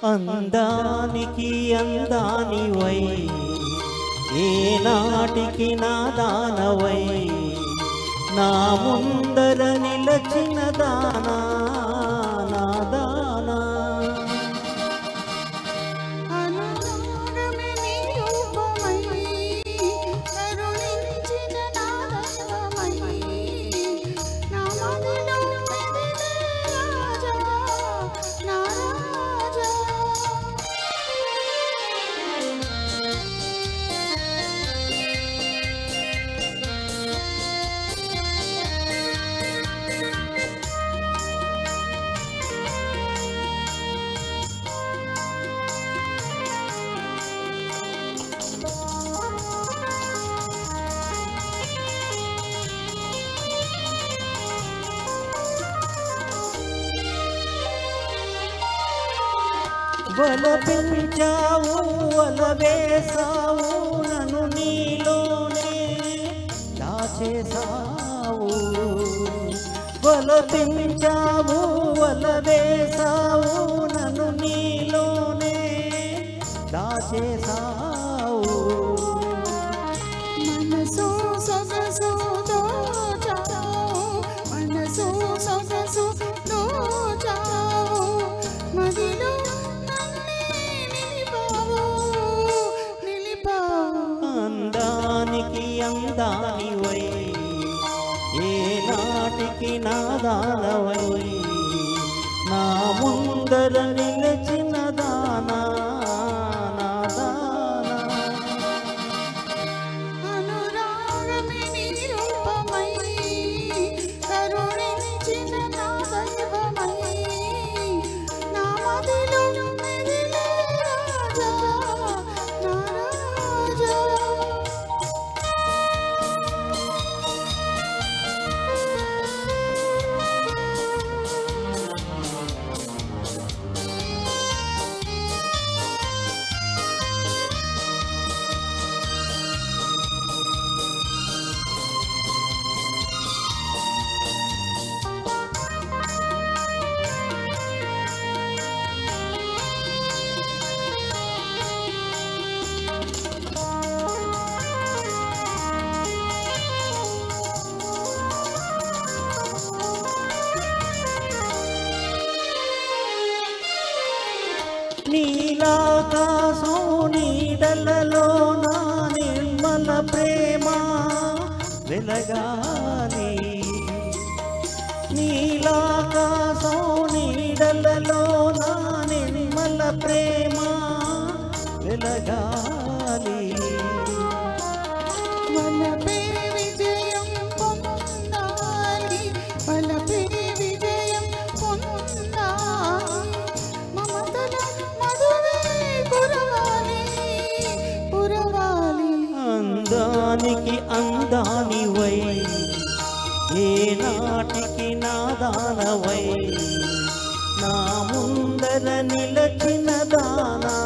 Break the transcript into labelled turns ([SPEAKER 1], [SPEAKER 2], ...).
[SPEAKER 1] అందానికి అందానివై ఏనాటికి నా దానవై నా ముందర నిలచిన దానా నా దానా వలపించావు వలవేసావు నన్ను నీలోనే దాచేసావు వలపించావు వలవేసావు నన్ను నీలోనే దాచేసావు
[SPEAKER 2] మనసు సొగసు దోచావు మనసు సొగసు దోచావు మదిలో
[SPEAKER 1] అందానికి అందానివై ఏనాటికి నా దానవై నా ముందర నిలచిన దానా నా దానా
[SPEAKER 2] అనురాగమే నీ రూపమై కరుణించిన నా దైవమై నా మదిలో మెదిలే రాజా నా రాజా
[SPEAKER 1] నీలాకాశం నీడలలో నా నిర్మల ప్రేమ వెలగాలి నీలాకాశం నీడలలో నా నిర్మల ప్రేమ వెలగాలి
[SPEAKER 2] వలపే విజయం పొందాలి వలపే విజయం పొందాలి మమతల మధువే కురవాలి కురవాలి
[SPEAKER 1] అందానికి అందానివై ఏనాటికి నా దానవై నా ముందర నిలచిన దానా